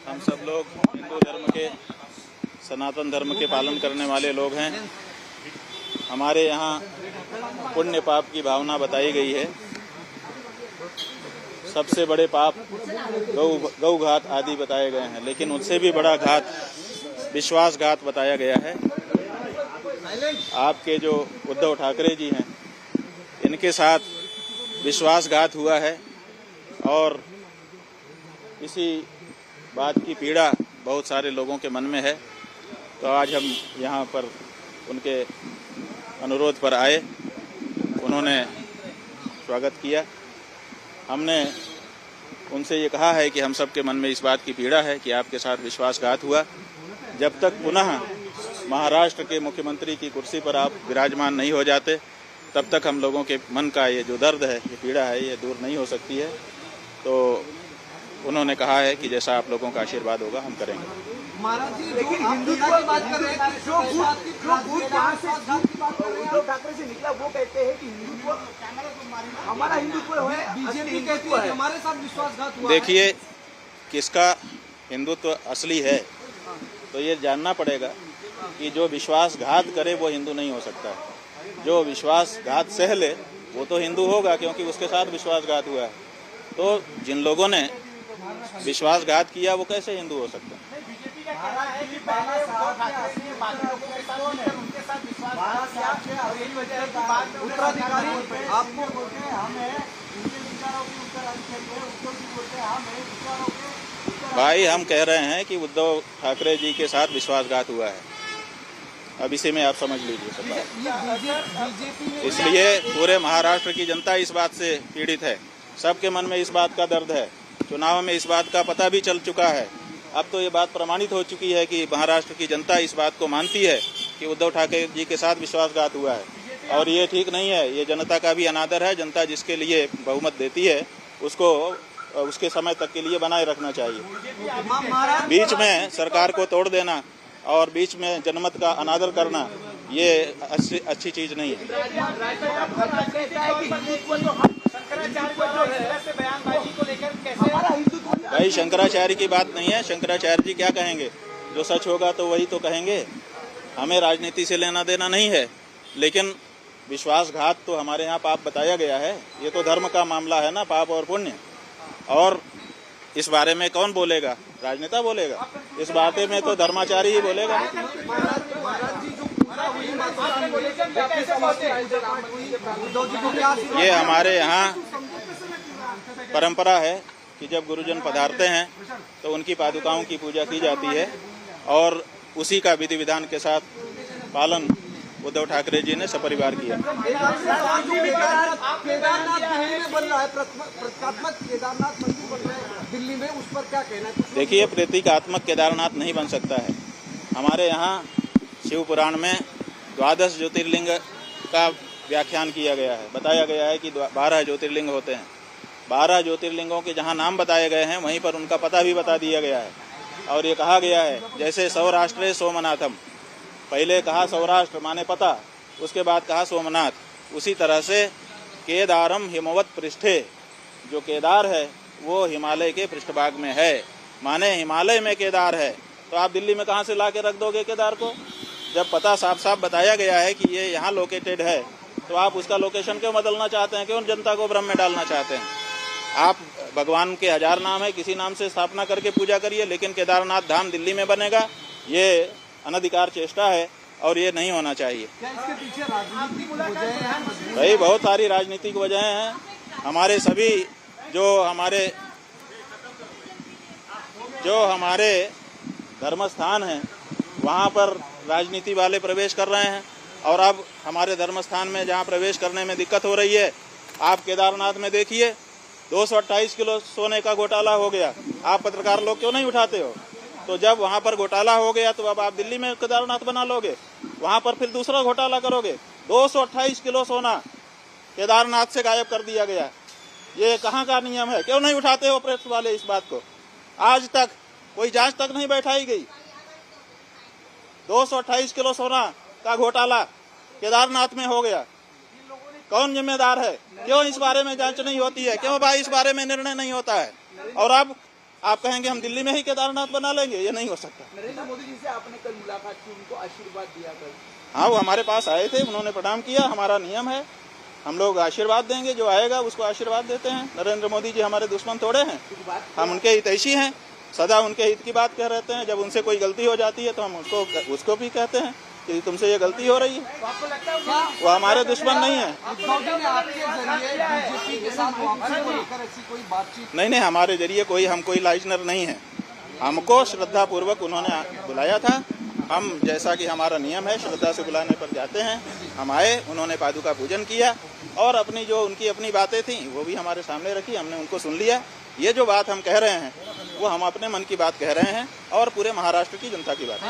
हम सब लोग हिंदू धर्म के, सनातन धर्म के पालन करने वाले लोग हैं। हमारे यहाँ पुण्य पाप की भावना बताई गई है। सबसे बड़े पाप गौ घात आदि बताए गए हैं, लेकिन उससे भी बड़ा घात विश्वासघात बताया गया है। आपके जो उद्धव ठाकरे जी हैं, इनके साथ विश्वासघात हुआ है और इसी बात की पीड़ा बहुत सारे लोगों के मन में है। तो आज हम यहाँ पर उनके अनुरोध पर आए, उन्होंने स्वागत किया। हमने उनसे ये कहा है कि हम सबके मन में इस बात की पीड़ा है कि आपके साथ विश्वासघात हुआ। जब तक पुनः महाराष्ट्र के मुख्यमंत्री की कुर्सी पर आप विराजमान नहीं हो जाते, तब तक हम लोगों के मन का ये जो दर्द है, ये पीड़ा है, ये दूर नहीं हो सकती है। तो उन्होंने कहा है कि जैसा आप लोगों का आशीर्वाद होगा हम करेंगे। महाराज जी, लेकिन हिंदुत्व की बात कर रहे हैं, उद्धव ठाकरे से निकला वो कहते हैं कि हिंदुत्व हमारा हिंदुत्व है, बीजेपी कहती है हमारे साथ विश्वासघात हुआ। देखिए, किसका हिंदुत्व असली है तो ये जानना पड़ेगा कि जो विश्वासघात करे वो हिंदू नहीं हो सकता है। जो विश्वासघात सह ले वो तो हिंदू होगा, क्योंकि उसके साथ विश्वासघात हुआ है। तो जिन लोगों ने विश्वासघात किया वो कैसे हिंदू हो सकते हैं? भाई, हम कह रहे हैं कि उद्धव ठाकरे जी के साथ विश्वासघात हुआ है। अब इसी में आप समझ लीजिए सब बात। इसलिए पूरे महाराष्ट्र की जनता इस बात से पीड़ित है। सबके मन में इस बात का दर्द है। चुनाव में इस बात का पता भी चल चुका है। अब तो ये बात प्रमाणित हो चुकी है कि महाराष्ट्र की जनता इस बात को मानती है कि उद्धव ठाकरे जी के साथ विश्वासघात हुआ है। और ये ठीक नहीं है, ये जनता का भी अनादर है। जनता जिसके लिए बहुमत देती है उसको उसके समय तक के लिए बनाए रखना चाहिए। बीच में सरकार को तोड़ देना और बीच में जनमत का अनादर करना, ये अच्छी चीज नहीं है। भाई, शंकराचार्य की बात नहीं है। शंकराचार्य जी क्या कहेंगे? जो सच होगा तो वही तो कहेंगे। हमें राजनीति से लेना देना नहीं है, लेकिन विश्वासघात तो हमारे यहाँ पाप बताया गया है। ये तो धर्म का मामला है ना, पाप और पुण्य। और इस बारे में कौन बोलेगा? राजनेता बोलेगा। इस बारे में तो धर्माचारी ही बोलेगा। ये हमारे यहाँ परंपरा है कि जब गुरुजन पधारते हैं तो उनकी पादुकाओं की पूजा की जाती है और उसी का विधि विधान के साथ पालन उद्धव ठाकरे जी ने सपरिवार किया। दिल्ली में उस पर क्या कहना है? देखिए, प्रतीकात्मक केदारनाथ नहीं बन सकता है। हमारे यहाँ शिव पुराण में 12 ज्योतिर्लिंग का व्याख्यान किया गया है। बताया गया है कि 12 ज्योतिर्लिंग होते हैं। 12 ज्योतिर्लिंगों के जहाँ नाम बताए गए हैं वहीं पर उनका पता भी बता दिया गया है। और ये कहा गया है, जैसे सौराष्ट्रे सोमनाथम, पहले कहा सौराष्ट्र माने पता, उसके बाद कहा सोमनाथ। उसी तरह से केदारम हिमवत पृष्ठे, जो केदार है वो हिमालय के पृष्ठभाग में है, माने हिमालय में केदार है। तो आप दिल्ली में कहाँ से ला के रख दोगे केदार को? जब पता साफ साफ बताया गया है कि ये यहाँ लोकेटेड है, तो आप उसका लोकेशन क्यों बदलना चाहते हैं? क्यों जनता को भ्रम में डालना चाहते हैं? आप भगवान के 1000 नाम है, किसी नाम से स्थापना करके पूजा करिए, लेकिन केदारनाथ धाम दिल्ली में बनेगा, ये अनधिकार चेष्टा है और ये नहीं होना चाहिए। क्या इसके पीछे राजनीतिक वजह है? भाई, बहुत सारी राजनीतिक वजहें हैं। हमारे सभी जो हमारे धर्म स्थान हैं वहाँ पर राजनीति वाले प्रवेश कर रहे हैं। और अब हमारे धर्म स्थान में जहाँ प्रवेश करने में दिक्कत हो रही है, आप केदारनाथ में देखिए 228 किलो सोने का घोटाला हो गया। आप पत्रकार लोग क्यों नहीं उठाते हो? तो जब वहाँ पर घोटाला हो गया तो अब आप दिल्ली में केदारनाथ बना लोगे, वहाँ पर फिर दूसरा घोटाला करोगे। 228 किलो सोना केदारनाथ से गायब कर दिया गया। ये कहाँ का नियम है? क्यों नहीं उठाते हो प्रेस वाले इस बात को? आज तक कोई जांच तक नहीं बैठाई गई। 228 किलो सोना का घोटाला केदारनाथ में हो गया। कौन जिम्मेदार है? क्यों इस बारे में जांच नहीं होती है? क्यों भाई इस बारे में निर्णय नहीं होता है? और अब आप कहेंगे हम दिल्ली में ही केदारनाथ बना लेंगे, ये नहीं हो सकता। नरेंद्र मोदी जी से आपने कल मुलाकात की, उनको आशीर्वाद दिया कल? हाँ, वो हमारे पास आए थे, उन्होंने प्रणाम किया। हमारा नियम है, हम लोग आशीर्वाद देंगे, जो आएगा उसको आशीर्वाद देते हैं। नरेंद्र मोदी जी हमारे दुश्मन थोड़े हैं, हम उनके हितैषी हैं, सदा उनके हित की बात कह रहते हैं। जब उनसे कोई गलती हो जाती है तो हम उसको भी कहते हैं कि तुमसे ये गलती हो रही है। तो आपको लगता है वो हमारे दुश्मन नहीं है। उद्धव जी ने आपके जरिए बीजेपी के साथ वापसी को लेकर ऐसी कोई बातचीत? नहीं, हमारे जरिए हम कोई लाइजनर नहीं है। हमको श्रद्धा पूर्वक उन्होंने बुलाया था। हम, जैसा कि हमारा नियम है, श्रद्धा से बुलाने पर जाते हैं। हम आए, उन्होंने पादुका पूजन किया और अपनी जो उनकी अपनी बातें थी वो भी हमारे सामने रखी, हमने उनको सुन लिया। ये जो बात हम कह रहे हैं वो हम अपने मन की बात कह रहे हैं और पूरे महाराष्ट्र की जनता की बात।